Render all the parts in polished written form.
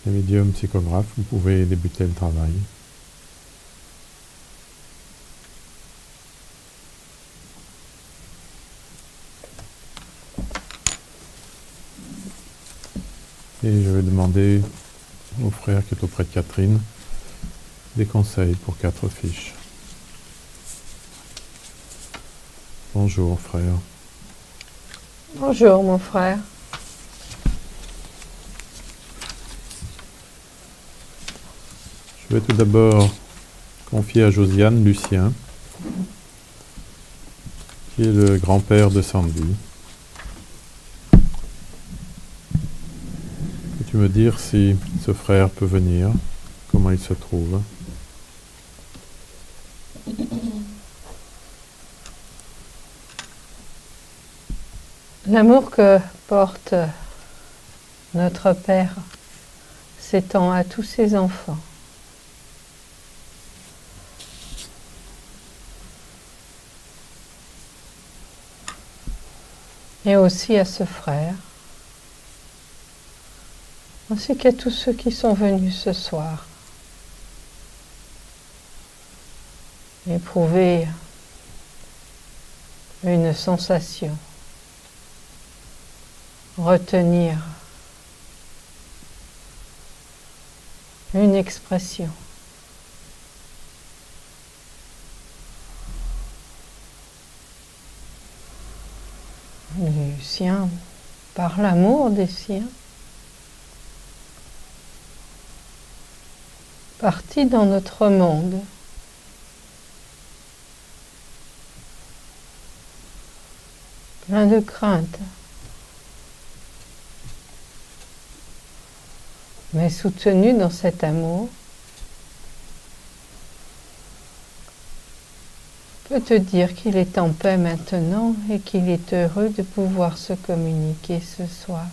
Les médiums psychographes, vous pouvez débuter le travail. Et je vais demander au frère qui est auprès de Catherine des conseils pour 4 fiches. Bonjour frère. Bonjour mon frère. Je vais tout d'abord confier à Josiane Lucien, qui est le grand-père de Sandy. Peux-tu me dire si ce frère peut venir, comment il se trouve? L'amour que porte notre Père s'étend à tous ses enfants. Et aussi à ce frère, ainsi qu'à tous ceux qui sont venus ce soir éprouver une sensation, retenir une expression. Du sien, par l'amour des siens, parti dans notre monde, plein de crainte, mais soutenu dans cet amour, peut te dire qu'il est en paix maintenant et qu'il est heureux de pouvoir se communiquer ce soir,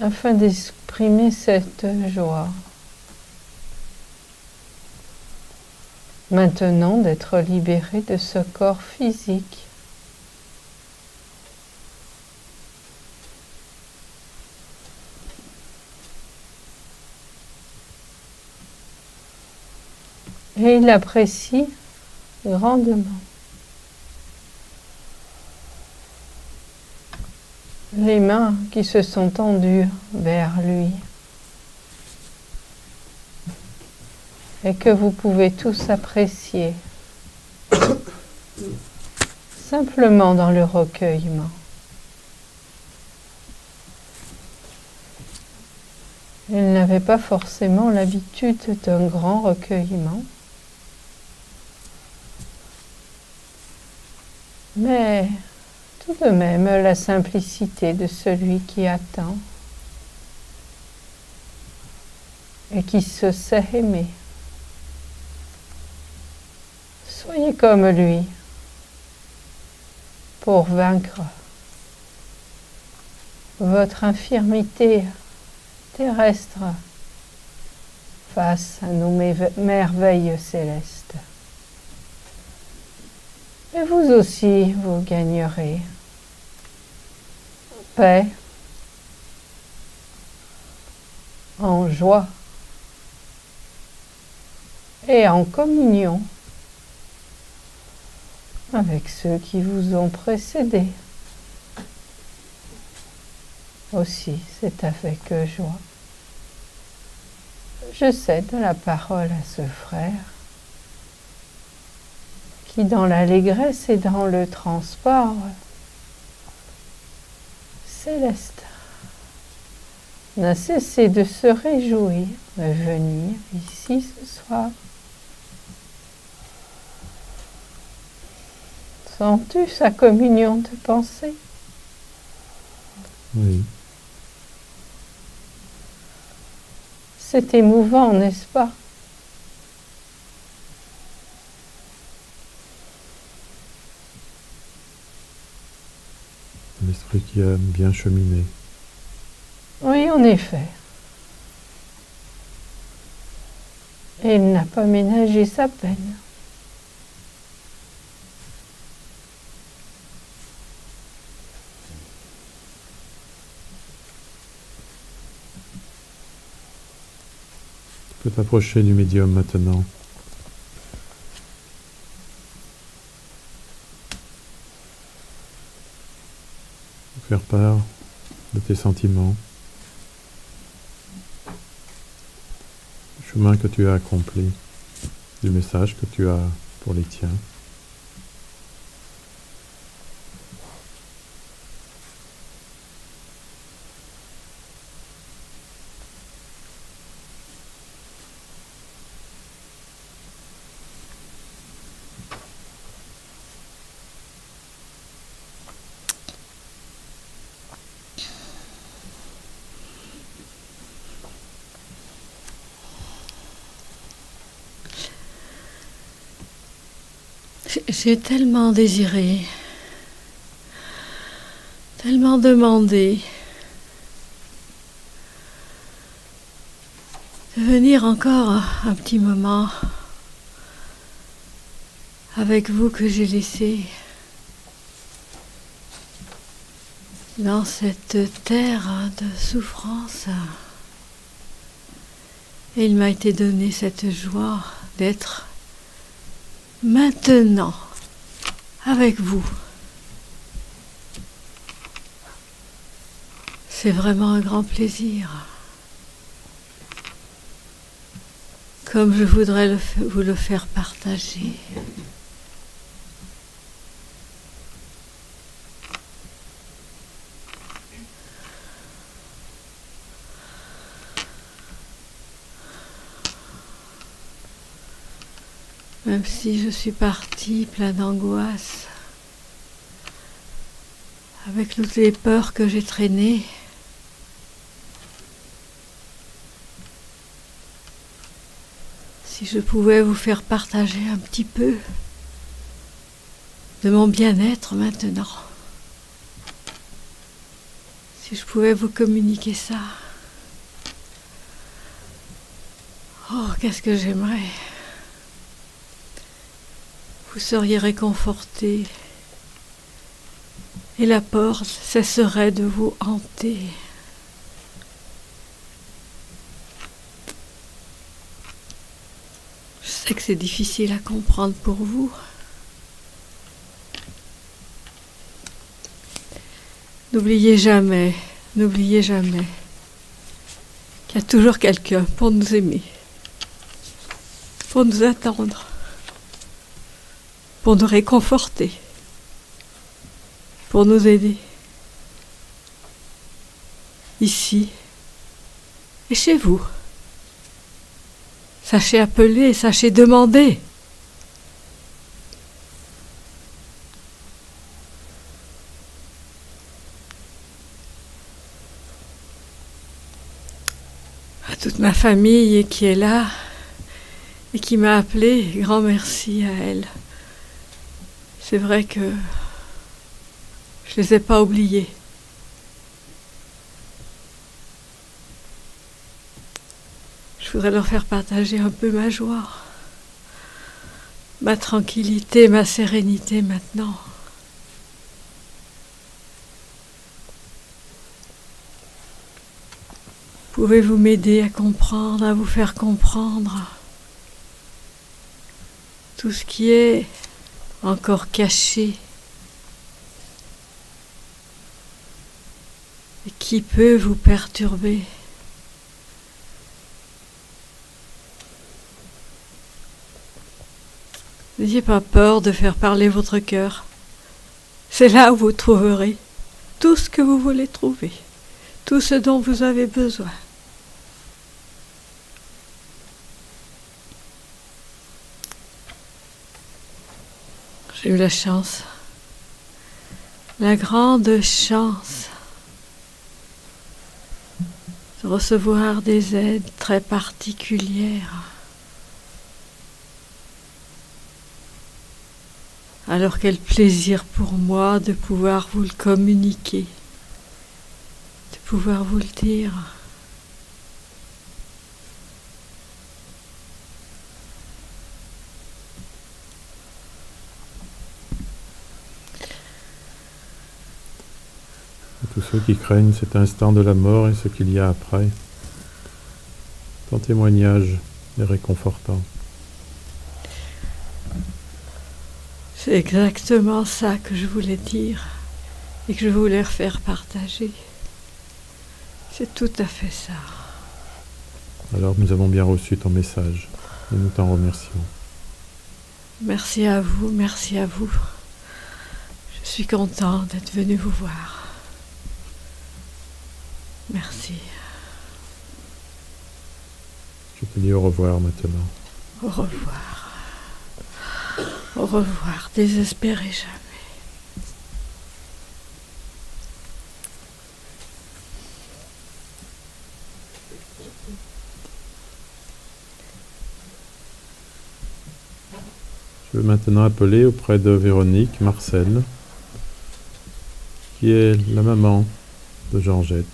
afin d'exprimer cette joie. Maintenant d'être libéré de ce corps physique. Et il apprécie grandement les mains qui se sont tendues vers lui et que vous pouvez tous apprécier simplement dans le recueillement. Il n'avait pas forcément l'habitude d'un grand recueillement, mais tout de même la simplicité de celui qui attend et qui se sait aimer. Soyez comme lui pour vaincre votre infirmité terrestre face à nos merveilles célestes. Et vous aussi, vous gagnerez en paix, en joie et en communion avec ceux qui vous ont précédés. Aussi, c'est avec joie. Je cède la parole à ce frère qui, dans l'allégresse et dans le transport céleste, n'a cessé de se réjouir de venir ici ce soir. Sens-tu sa communion de pensée? Oui. C'est émouvant, n'est-ce pas? Un esprit qui a bien cheminé. Oui, en effet. Et il n'a pas ménagé sa peine. Tu peux t'approcher du médium maintenant. Faire part de tes sentiments, du chemin que tu as accompli, du message que tu as pour les tiens. J'ai tellement désiré, tellement demandé de venir encore un petit moment avec vous que j'ai laissé dans cette terre de souffrance. Et il m'a été donné cette joie d'être maintenant avec vous. C'est vraiment un grand plaisir. Comme je voudrais vous le faire partager. Même si je suis partie plein d'angoisse, avec toutes les peurs que j'ai traînées, si je pouvais vous faire partager un petit peu de mon bien-être maintenant, si je pouvais vous communiquer ça, oh, qu'est-ce que j'aimerais! Vous seriez réconforté et la porte cesserait de vous hanter. Je sais que c'est difficile à comprendre pour vous. N'oubliez jamais qu'il y a toujours quelqu'un pour nous aimer, pour nous attendre, pour nous réconforter, pour nous aider, ici et chez vous. Sachez appeler, sachez demander. À toute ma famille qui est là et qui m'a appelé, grand merci à elle. C'est vrai que je les ai pas oubliés. Je voudrais leur faire partager un peu ma joie, ma tranquillité, ma sérénité maintenant. Pouvez-vous m'aider à comprendre, à vous faire comprendre tout ce qui est encore caché et qui peut vous perturber? N'ayez pas peur de faire parler votre cœur. C'est là où vous trouverez tout ce que vous voulez trouver, tout ce dont vous avez besoin. J'ai eu la chance, la grande chance de recevoir des aides très particulières. Alors quel plaisir pour moi de pouvoir vous le communiquer, de pouvoir vous le dire. Et tous ceux qui craignent cet instant de la mort et ce qu'il y a après, ton Son témoignage est réconfortant. C'est exactement ça que je voulais dire et que je voulais faire partager. C'est tout à fait ça. Alors nous avons bien reçu ton message et nous t'en remercions. Merci à vous, merci à vous. Je suis contente d'être venue vous voir. Merci. Je te dis au revoir maintenant. Au revoir. Au revoir, désespérez jamais. Je veux maintenant appeler auprès de Véronique Marcel, qui est la maman de Georgette.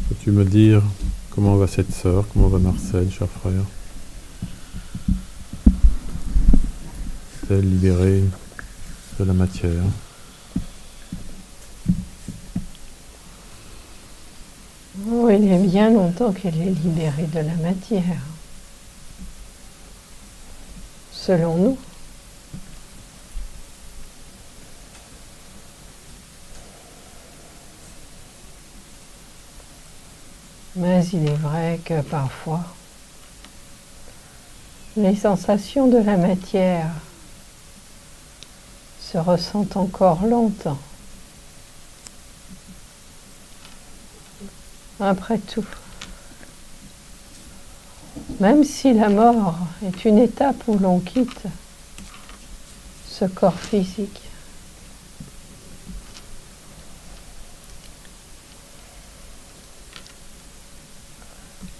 Peux-tu me dire comment va cette sœur, comment va Marcel, cher frère? Est-elle libérée de la matière? Oh, il y a bien longtemps qu'elle est libérée de la matière. Selon nous. Mais il est vrai que parfois, les sensations de la matière se ressentent encore longtemps. Après tout, même si la mort est une étape où l'on quitte ce corps physique,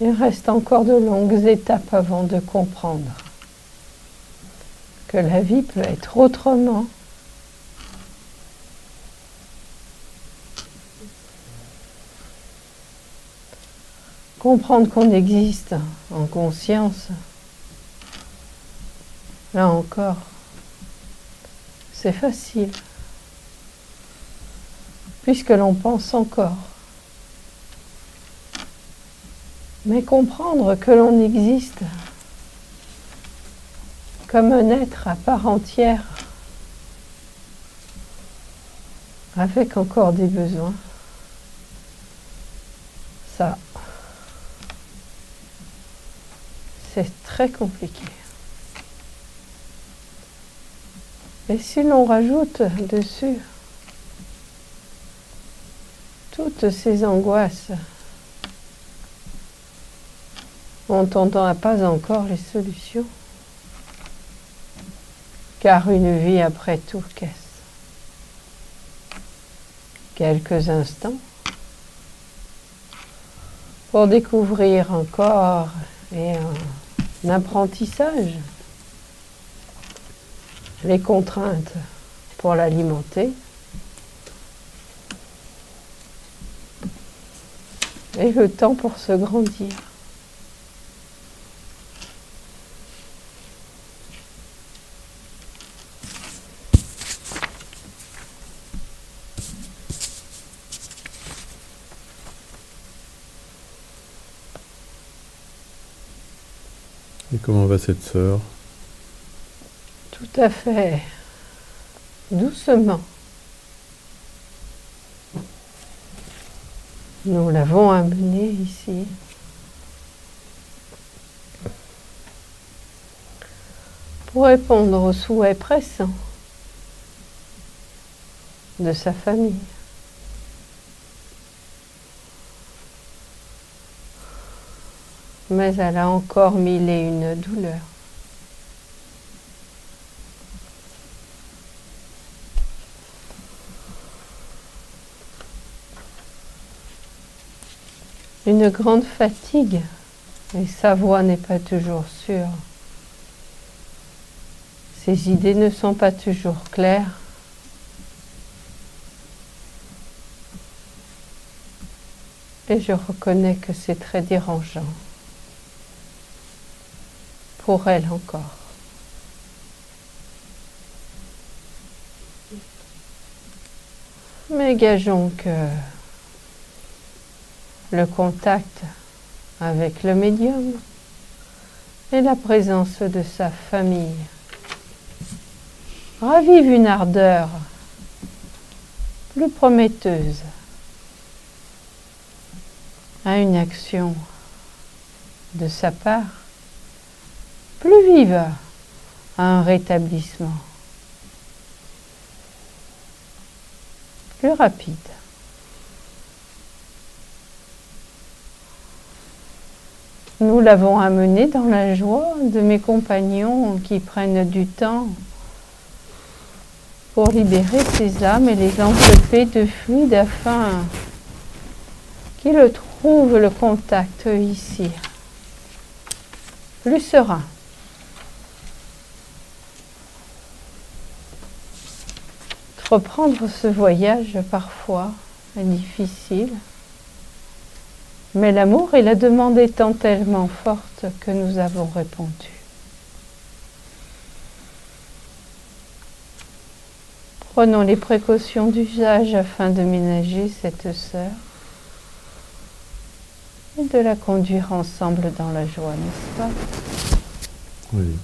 il reste encore de longues étapes avant de comprendre que la vie peut être autrement. Comprendre qu'on existe en conscience, là encore, c'est facile, puisque l'on pense encore. Mais comprendre que l'on existe comme un être à part entière, avec encore des besoins, ça, c'est très compliqué. Et si l'on rajoute dessus toutes ces angoisses, on n'entend pas encore les solutions. Car une vie après tout, qu'est-ce? Quelques instants pour découvrir un corps et un apprentissage, les contraintes pour l'alimenter et le temps pour se grandir. Et comment va cette sœur? Tout à fait doucement. Nous l'avons amenée ici. Pour répondre aux souhaits pressants de sa famille. Mais elle a encore mille et une douleurs. Une grande fatigue, et sa voix n'est pas toujours sûre. Ses idées ne sont pas toujours claires. Et je reconnais que c'est très dérangeant. Pour elle encore. Mais gageons que le contact avec le médium et la présence de sa famille ravive une ardeur plus prometteuse à une action de sa part, plus vive à un rétablissement, plus rapide. Nous l'avons amené dans la joie de mes compagnons qui prennent du temps pour libérer ces âmes et les envelopper de fluide afin qu'ils trouvent le contact ici plus serein. Reprendre ce voyage parfois est difficile, mais l'amour et la demande étant tellement forte que nous avons répondu. Prenons les précautions d'usage afin de ménager cette sœur et de la conduire ensemble dans la joie, n'est-ce pas? Oui.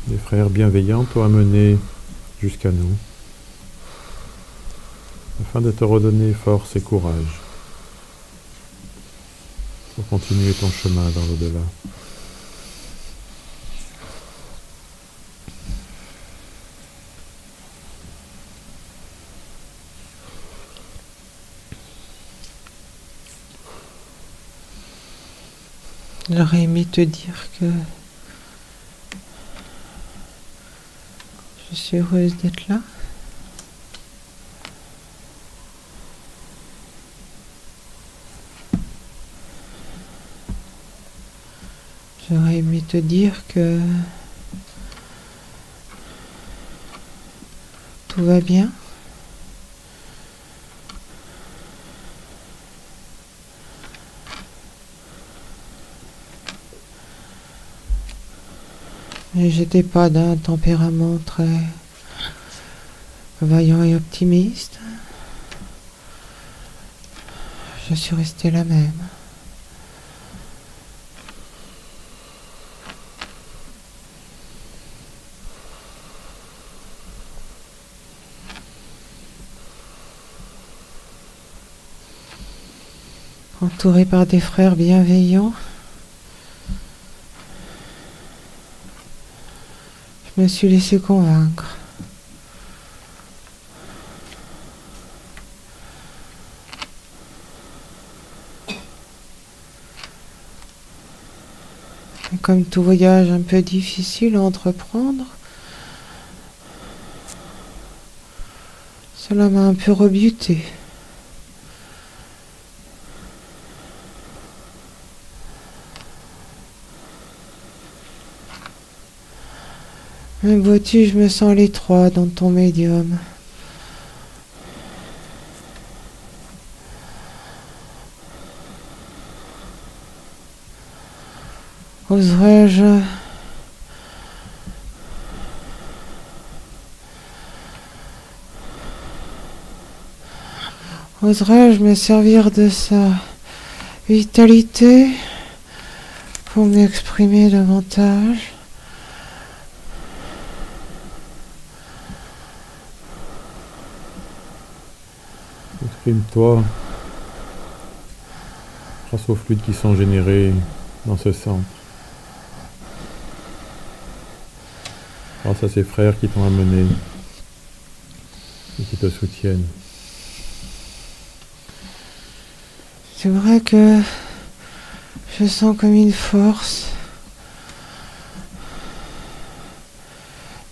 Les frères bienveillants t'ont amené jusqu'à nous, afin de te redonner force et courage pour continuer ton chemin dans l'au-delà. J'aurais aimé te dire que je suis heureuse d'être là. J'aurais aimé te dire que tout va bien. Mais j'étais pas d'un tempérament très vaillant et optimiste. Je suis restée la même. Entourée par des frères bienveillants, je me suis laissé convaincre. Et comme tout voyage un peu difficile à entreprendre, cela m'a un peu rebuté. Mais vois-tu, je me sens à l'étroit dans ton médium. Oserais-je me servir de sa vitalité pour m'exprimer davantage? Exprime-toi grâce aux fluides qui sont générés dans ce centre. Grâce à ces frères qui t'ont amené et qui te soutiennent. C'est vrai que je sens comme une force,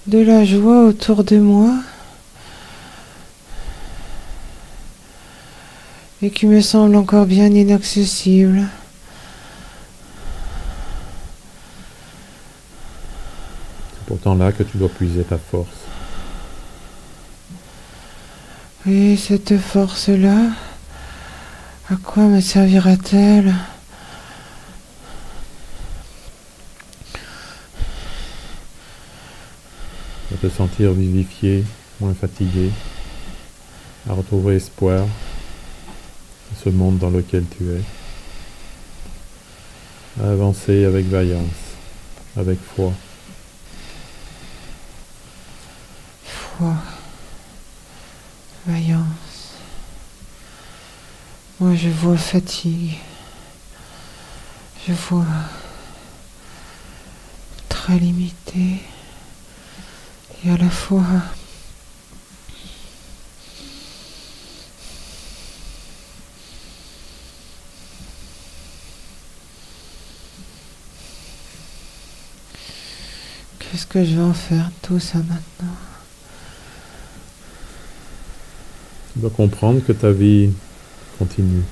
de la joie autour de moi et qui me semble encore bien inaccessible. pourtant là que tu dois puiser ta force. Et cette force-là, à quoi me servira-t-elle? À te sentir vivifié, moins fatigué, à retrouver espoir dans ce monde dans lequel tu es, à avancer avec vaillance, avec foi. Foi, vaillance. Moi, je vois fatigue. Je vois très limité. Et à la fois qu'est-ce que je vais en faire de tout ça maintenant? Tu dois comprendre que ta vie continue.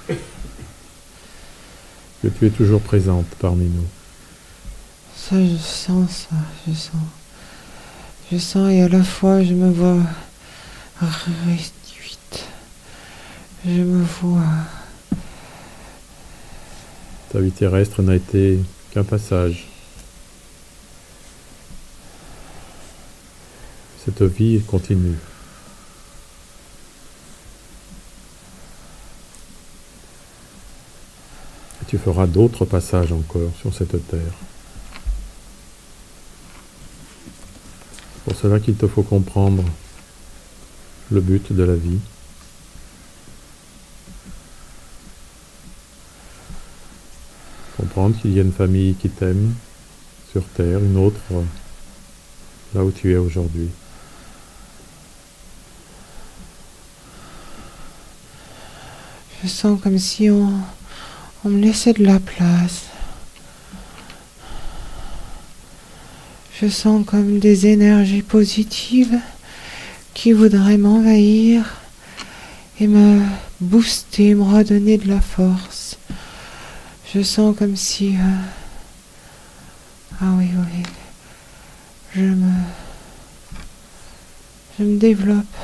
Que tu es toujours présente parmi nous. Ça, je sens ça, je sens. Je sens et à la fois je me vois réduite. Je me vois... Ta vie terrestre n'a été qu'un passage. Cette vie continue. Et tu feras d'autres passages encore sur cette terre. C'est pour cela qu'il te faut comprendre le but de la vie. Comprendre qu'il y a une famille qui t'aime sur terre, une autre là où tu es aujourd'hui. Je sens comme si on me laissait de la place. Je sens comme des énergies positives qui voudraient m'envahir et me booster, me redonner de la force. Je sens comme si... Ah oui, oui. Je me développe.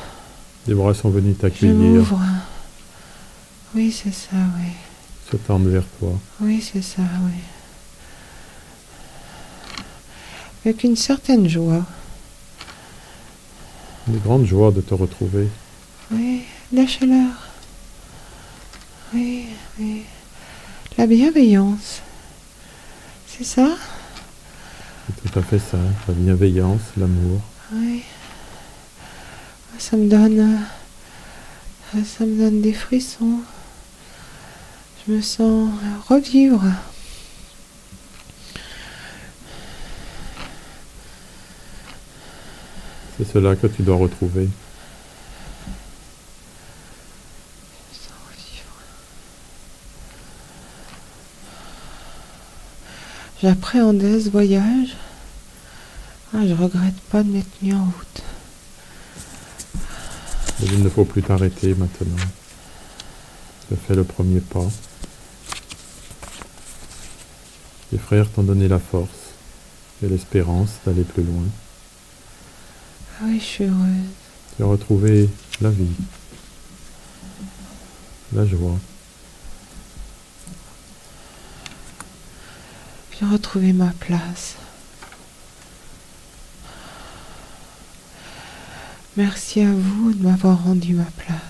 Les bras sont venus Je t'accueillir, m'ouvre. Oui, c'est ça, oui. se tendent vers toi. Oui, c'est ça, oui. Avec une certaine joie. Une grande joie de te retrouver. Oui, la chaleur. Oui, oui. La bienveillance. C'est ça? C'est tout à fait ça, la bienveillance, l'amour. Oui. Ça me donne des frissons. Je me sens revivre. C'est cela que tu dois retrouver. Je me sens revivre. J'appréhendais ce voyage. Ah, je regrette pas de m'être mis en route. Mais il ne faut plus t'arrêter maintenant. Tu as fait le premier pas. Les frères t'ont donné la force et l'espérance d'aller plus loin. Ah oui, je suis heureuse. Tu as retrouvé la vie, la joie. J'ai retrouvé ma place. Merci à vous de m'avoir rendu ma place.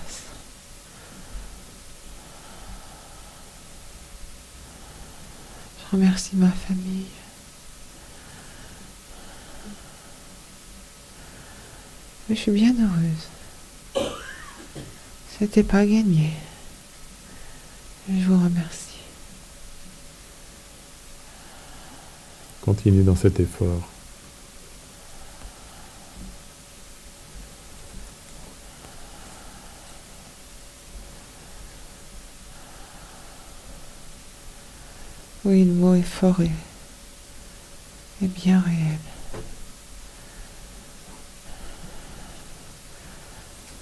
Je remercie ma famille. Je suis bien heureuse. C'était pas gagné. Je vous remercie. Continue dans cet effort. Oui, le mot est fort et bien réel.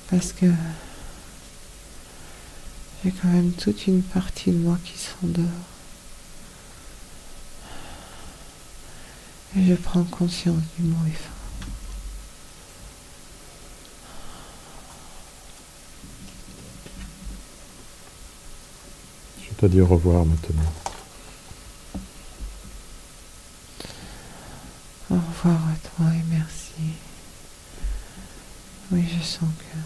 Parce que j'ai quand même toute une partie de moi qui s'endort. Et je prends conscience du bruit fin. Je te dis au revoir maintenant. Au revoir à toi et merci. Oui, je sens que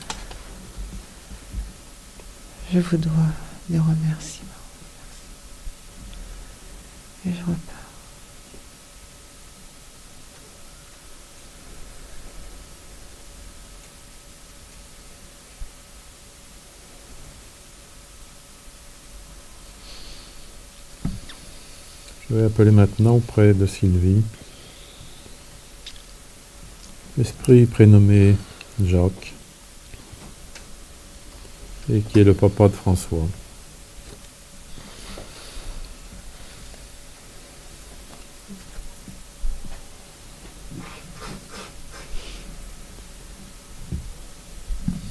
je vous dois des remerciements. Et je repars. Je vais appeler maintenant auprès de Sylvie l'esprit prénommé Jacques et qui est le papa de François.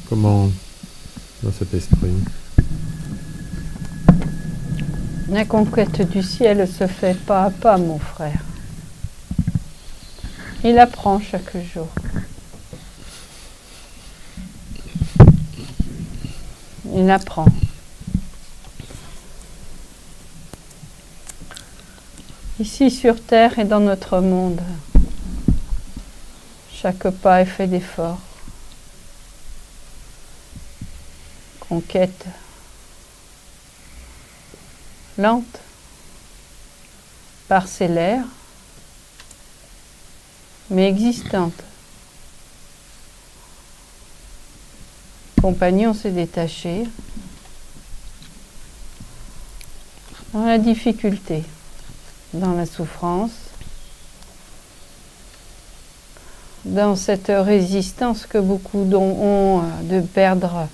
Comment va cet esprit? La conquête du ciel se fait pas à pas, mon frère. Il apprend chaque jour. Il apprend. Ici sur terre et dans notre monde, chaque pas est fait d'efforts. Conquête lente, parcellaire, mais existante. Compagnon s'est détaché dans la difficulté, dans la souffrance, dans cette résistance que beaucoup ont de perdre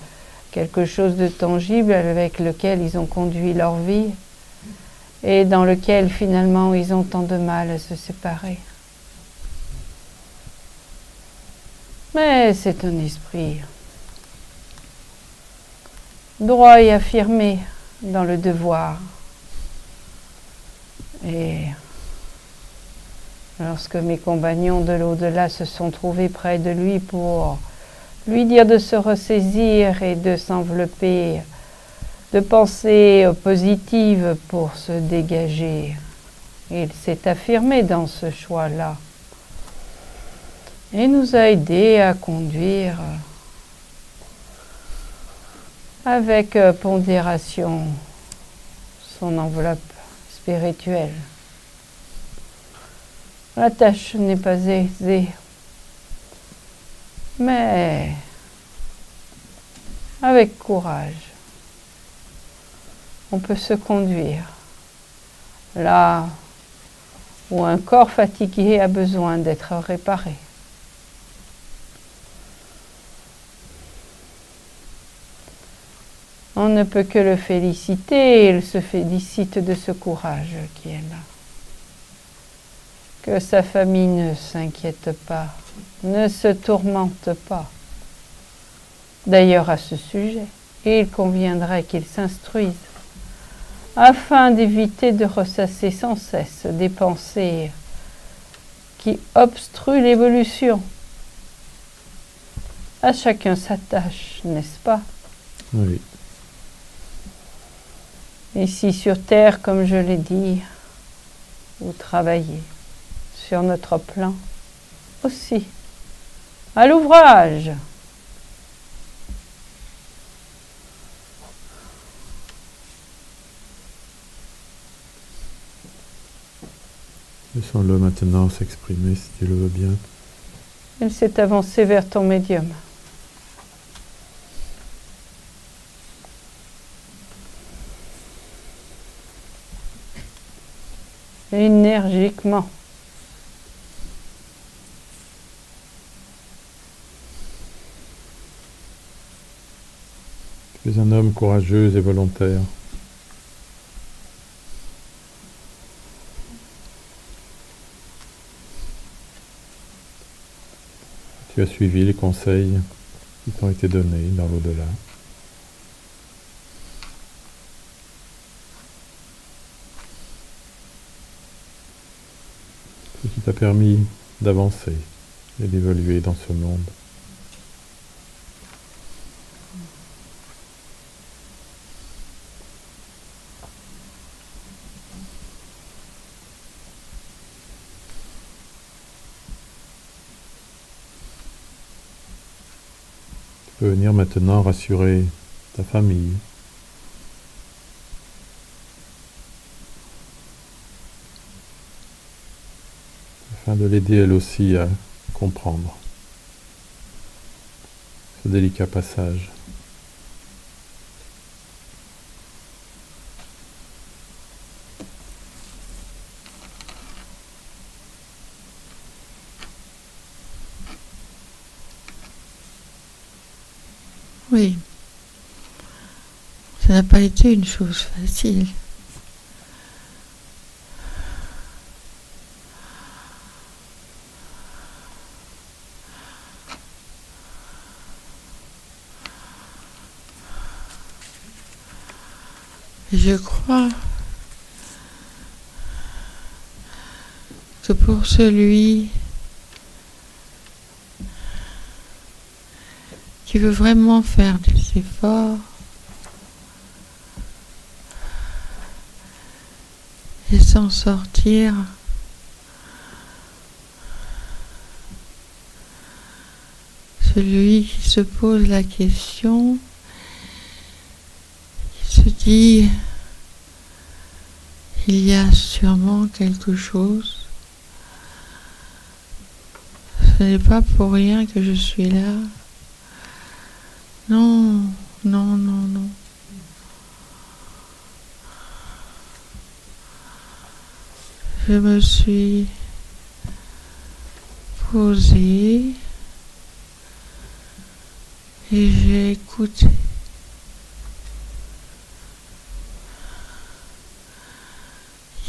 quelque chose de tangible avec lequel ils ont conduit leur vie et dans lequel finalement ils ont tant de mal à se séparer. Mais c'est un esprit droit et affirmé dans le devoir. Et lorsque mes compagnons de l'au-delà se sont trouvés près de lui pour lui dire de se ressaisir et de s'envelopper de pensées positives pour se dégager, il s'est affirmé dans ce choix-là et nous a aidés à conduire avec pondération son enveloppe spirituelle. La tâche n'est pas aisée, mais avec courage, on peut se conduire là où un corps fatigué a besoin d'être réparé. On ne peut que le féliciter et il se félicite de ce courage qui est là. Que sa famille ne s'inquiète pas, ne se tourmente pas. D'ailleurs, à ce sujet, il conviendrait qu'il s'instruise afin d'éviter de ressasser sans cesse des pensées qui obstruent l'évolution. À chacun sa tâche, n'est-ce pas? Oui. Ici sur Terre, comme je l'ai dit, vous travaillez sur notre plan aussi. À l'ouvrage! Laissons-le maintenant s'exprimer si tu le veux bien. Il s'est avancé vers ton médium. Énergiquement. Tu es un homme courageux et volontaire. Tu as suivi les conseils qui t'ont été donnés dans l'au-delà. Ce qui t'a permis d'avancer et d'évoluer dans ce monde. Tu peux venir maintenant rassurer ta famille, afin de l'aider elle aussi à comprendre ce délicat passage. Oui, ça n'a pas été une chose facile. Et je crois que pour celui qui veut vraiment faire des efforts et s'en sortir, celui qui se pose la question, qui se dit il y a sûrement quelque chose, ce n'est pas pour rien que je suis là. Non, non, non, non. Je me suis posée et j'ai écouté.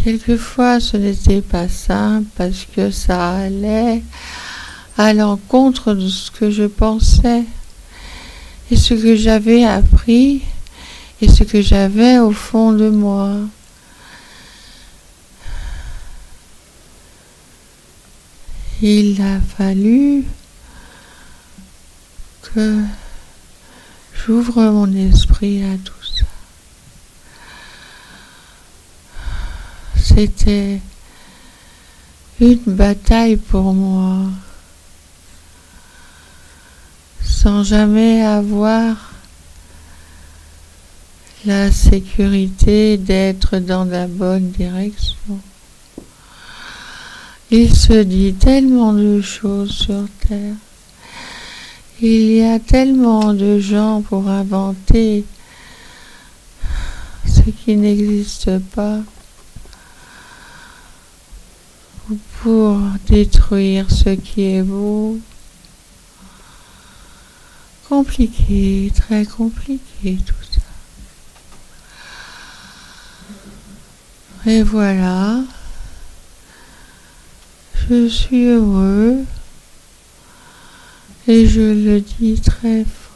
Quelquefois, ce n'était pas simple parce que ça allait à l'encontre de ce que je pensais. Et ce que j'avais appris, et ce que j'avais au fond de moi. Il a fallu que j'ouvre mon esprit à tout ça. C'était une bataille pour moi. Sans jamais avoir la sécurité d'être dans la bonne direction. Il se dit tellement de choses sur Terre. Il y a tellement de gens pour inventer ce qui n'existe pas, ou pour détruire ce qui est beau. Compliqué, très compliqué tout ça. Et voilà, je suis heureux et je le dis très fort.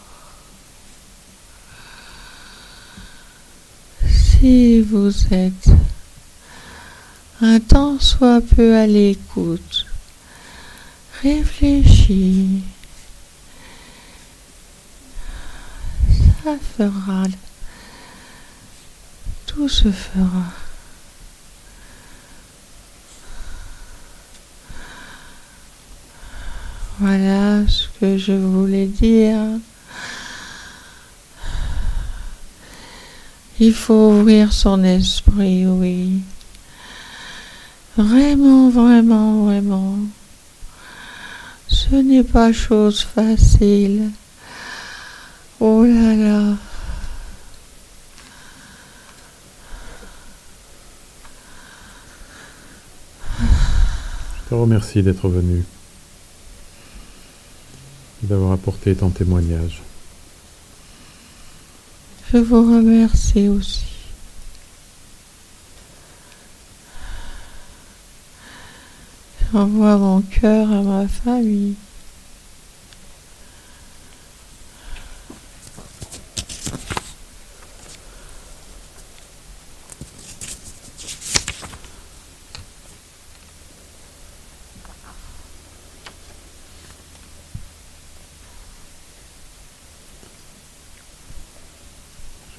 Si vous êtes un tant soit peu à l'écoute, réfléchis. Ça fera, tout se fera. Voilà ce que je voulais dire. Il faut ouvrir son esprit, oui. Vraiment, vraiment, vraiment. Ce n'est pas chose facile. Oh là là. Je te remercie d'être venu et d'avoir apporté ton témoignage. Je vous remercie aussi. J'envoie mon cœur à ma famille.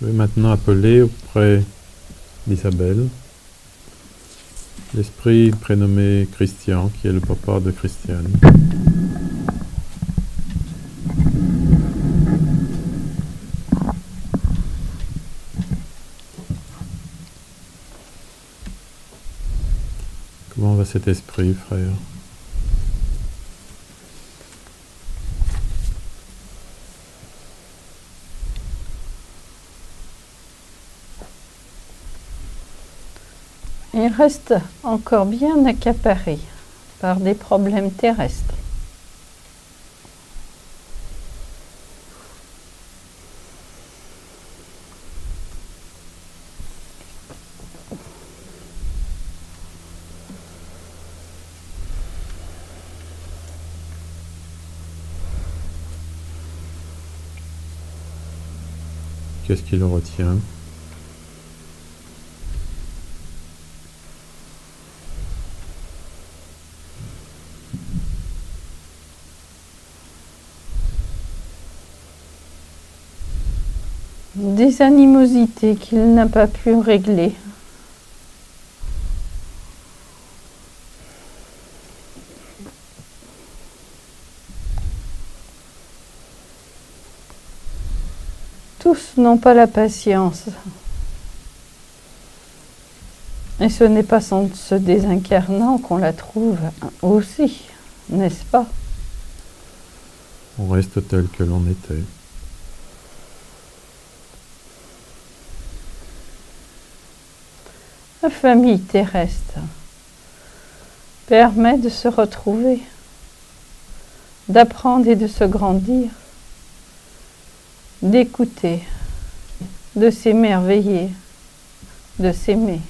Je vais maintenant appeler auprès d'Isabelle l'esprit prénommé Christian, qui est le papa de Christiane. Comment va cet esprit, frère? Il reste encore bien accaparé par des problèmes terrestres. Qu'est-ce qui le retient? Des animosités qu'il n'a pas pu régler. Tous n'ont pas la patience. Et ce n'est pas sans se désincarnant qu'on la trouve aussi, n'est-ce pas? On reste tel que l'on était. La famille terrestre permet de se retrouver, d'apprendre et de se grandir, d'écouter, de s'émerveiller, de s'aimer.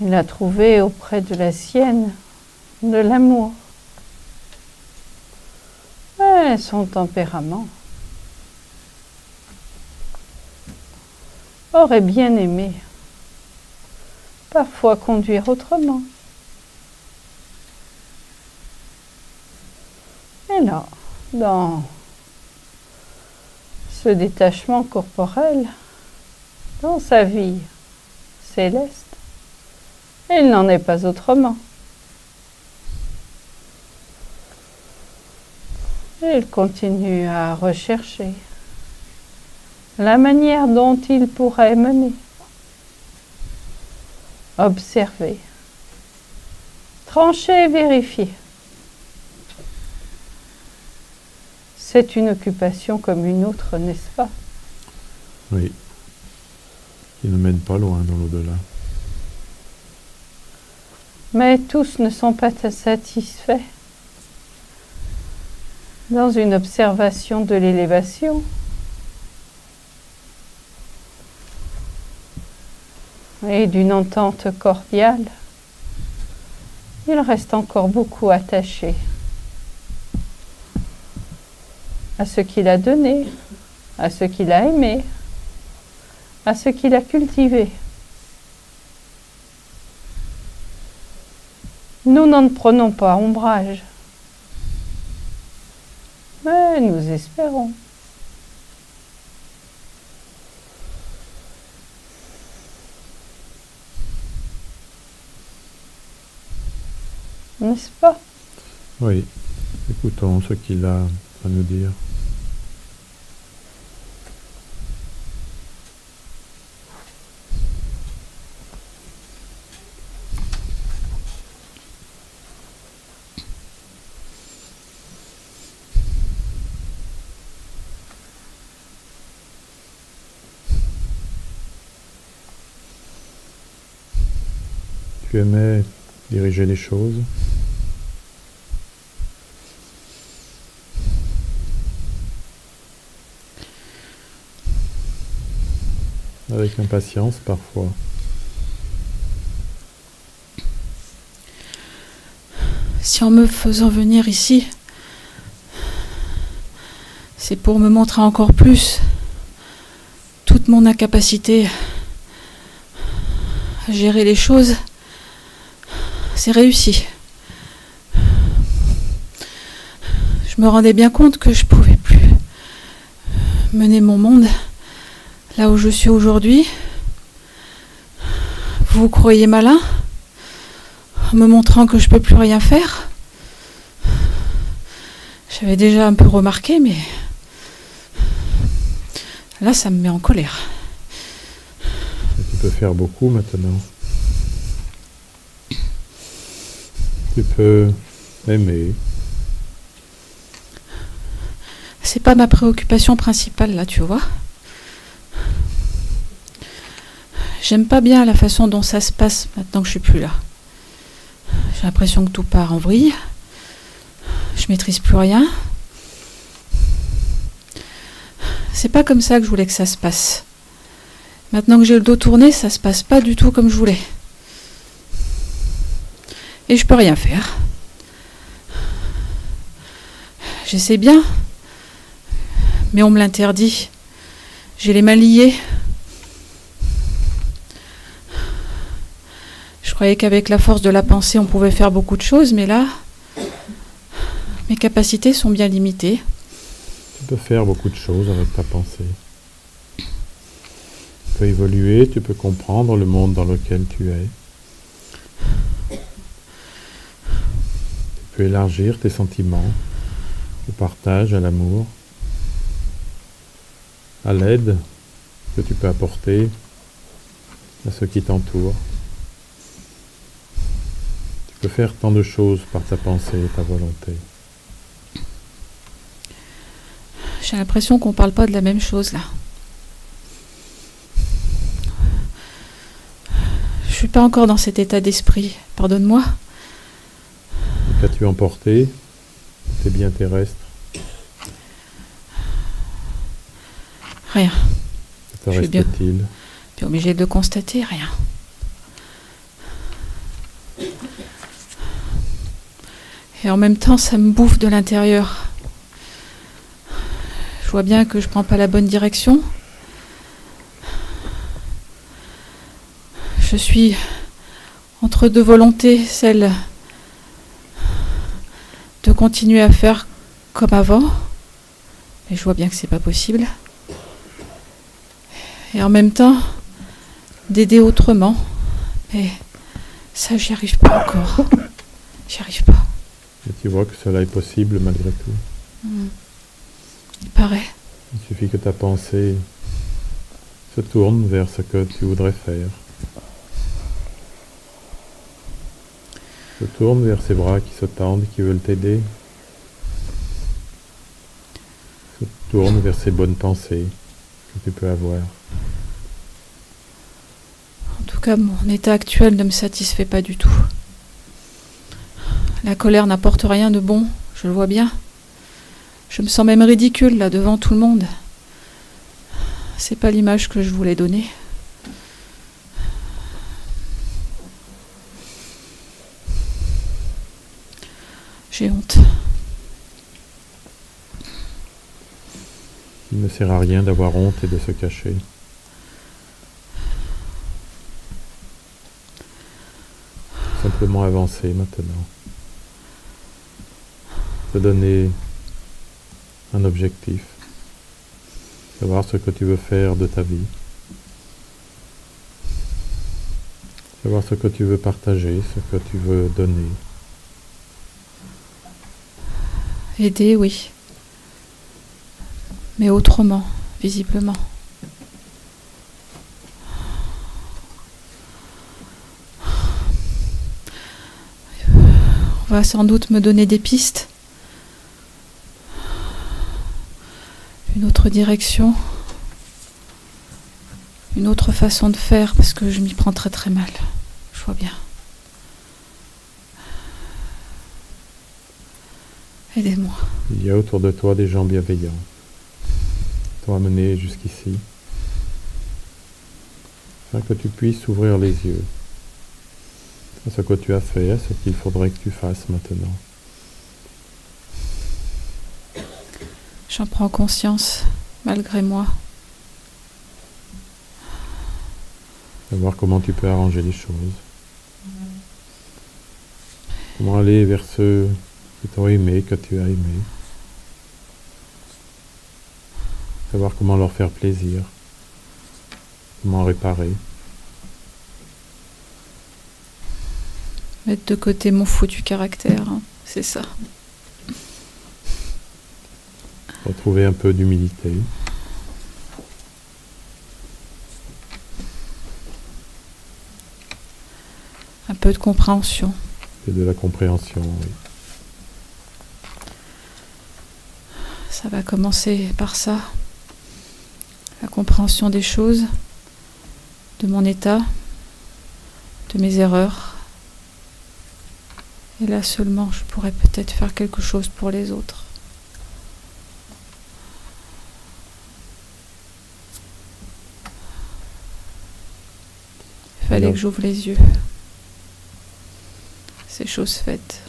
Il a trouvé auprès de la sienne de l'amour. Et son tempérament aurait bien aimé parfois conduire autrement. Et là, dans ce détachement corporel, dans sa vie céleste, il n'en est pas autrement. Il continue à rechercher la manière dont il pourrait mener, observer, trancher et vérifier. C'est une occupation comme une autre, n'est-ce pas? Oui. Qui ne mène pas loin dans l'au-delà. Mais tous ne sont pas satisfaits. Dans une observation de l'élévation, et d'une entente cordiale, il reste encore beaucoup attaché à ce qu'il a donné, à ce qu'il a aimé, à ce qu'il a cultivé. Nous n'en prenons pas ombrage, mais nous espérons. N'est-ce pas? Oui. Écoutons ce qu'il a à nous dire. Tu aimais diriger les choses. Avec impatience parfois. Si en me faisant venir ici, c'est pour me montrer encore plus toute mon incapacité à gérer les choses, c'est réussi. Je me rendais bien compte que je pouvais plus mener mon monde là où je suis aujourd'hui. Vous vous croyez malin en me montrant que je peux plus rien faire. J'avais déjà un peu remarqué, mais là, ça me met en colère. Tu peux faire beaucoup maintenant. Tu peux aimer. C'est pas ma préoccupation principale, là, tu vois. J'aime pas bien la façon dont ça se passe maintenant que je suis plus là. J'ai l'impression que tout part en vrille. Je maîtrise plus rien. C'est pas comme ça que je voulais que ça se passe. Maintenant que j'ai le dos tourné, ça se passe pas du tout comme je voulais. Et je peux rien faire. J'essaie bien, mais on me l'interdit. J'ai les mains liées. Je croyais qu'avec la force de la pensée, on pouvait faire beaucoup de choses, mais là, mes capacités sont bien limitées. Tu peux faire beaucoup de choses avec ta pensée. Tu peux évoluer, tu peux comprendre le monde dans lequel tu es. Tu peux élargir tes sentiments au partage, à l'amour, à l'aide que tu peux apporter à ceux qui t'entourent. Tu peux faire tant de choses par ta pensée et ta volonté. J'ai l'impression qu'on ne parle pas de la même chose, là. Je suis pas encore dans cet état d'esprit. Pardonne-moi. Qu'as-tu emporté tes biens terrestres? Rien. Que te reste-t-il? Tu es obligé de le constater, rien. Et en même temps, ça me bouffe de l'intérieur. Je vois bien que je prends pas la bonne direction. Je suis entre deux volontés, celle de continuer à faire comme avant, et je vois bien que c'est pas possible. Et en même temps, d'aider autrement, mais ça, j'y arrive pas encore. J'y arrive pas. Et tu vois que cela est possible malgré tout. Il paraît. Il suffit que ta pensée se tourne vers ce que tu voudrais faire. Se tourne vers ces bras qui se tendent, qui veulent t'aider. Se tourne vers ces bonnes pensées que tu peux avoir. En tout cas, mon état actuel ne me satisfait pas du tout. La colère n'apporte rien de bon, je le vois bien. Je me sens même ridicule là devant tout le monde. C'est pas l'image que je voulais donner. J'ai honte. Il ne sert à rien d'avoir honte et de se cacher. Simplement avancer maintenant. Te donner un objectif. Savoir ce que tu veux faire de ta vie. Savoir ce que tu veux partager, ce que tu veux donner. Aider, oui. Mais autrement, visiblement. On va sans doute me donner des pistes. Une autre direction. Une autre façon de faire, parce que je m'y prends très très mal. Je vois bien. Aidez-moi. Il y a autour de toi des gens bienveillants. T'ont amené jusqu'ici. Afin que tu puisses ouvrir les yeux à ce que tu as fait, à ce qu'il faudrait que tu fasses maintenant. J'en prends conscience, malgré moi. Savoir comment tu peux arranger les choses. Comment aller vers ceux qui t'ont aimé, que tu as aimé. Savoir comment leur faire plaisir, comment réparer. Mettre de côté mon foutu caractère, hein, c'est ça. Retrouver un peu d'humilité. Un peu de compréhension. Et de la compréhension, oui. Ça va commencer par ça. La compréhension des choses, de mon état, de mes erreurs. Et là seulement, je pourrais peut-être faire quelque chose pour les autres. Il fallait que j'ouvre les yeux. C'est chose faite.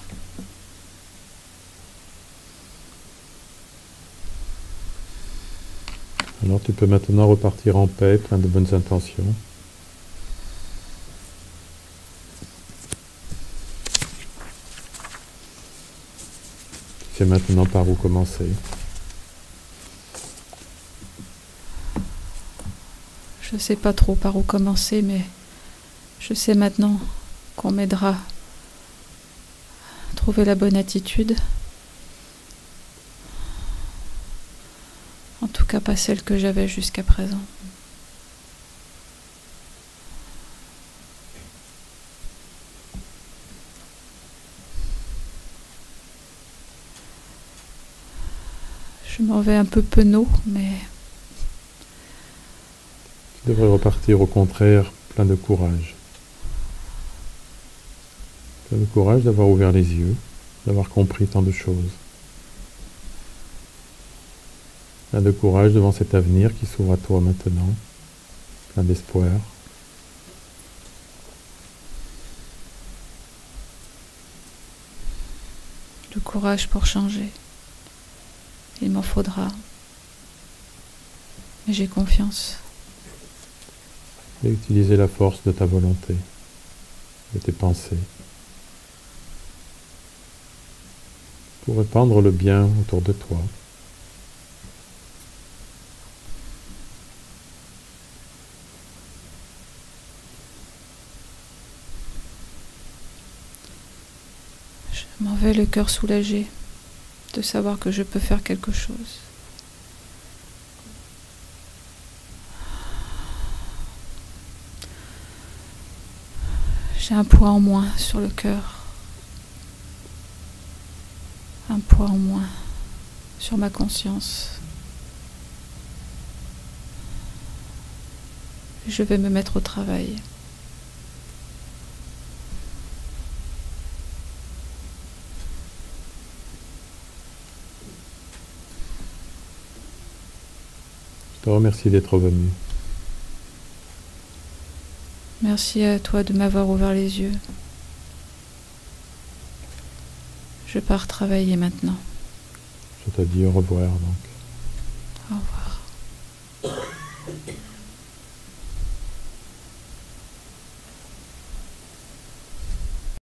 Alors tu peux maintenant repartir en paix, plein de bonnes intentions. Tu sais maintenant par où commencer. Je ne sais pas trop par où commencer, mais je sais maintenant qu'on m'aidera à trouver la bonne attitude. En tout cas, pas celle que j'avais jusqu'à présent. Je m'en vais un peu penaud, mais... Tu devrais repartir au contraire plein de courage. Plein de courage d'avoir ouvert les yeux, d'avoir compris tant de choses. Plein de courage devant cet avenir qui s'ouvre à toi maintenant. Plein d'espoir. Le courage pour changer. Il m'en faudra. Mais j'ai confiance. Et utiliser la force de ta volonté, de tes pensées, pour répandre le bien autour de toi. Je m'en vais le cœur soulagé de savoir que je peux faire quelque chose. J'ai un poids en moins sur le cœur. Un poids en moins sur ma conscience. Je vais me mettre au travail. Je te remercie d'être venu. Merci à toi de m'avoir ouvert les yeux. Je pars travailler maintenant. Je te dis au revoir donc.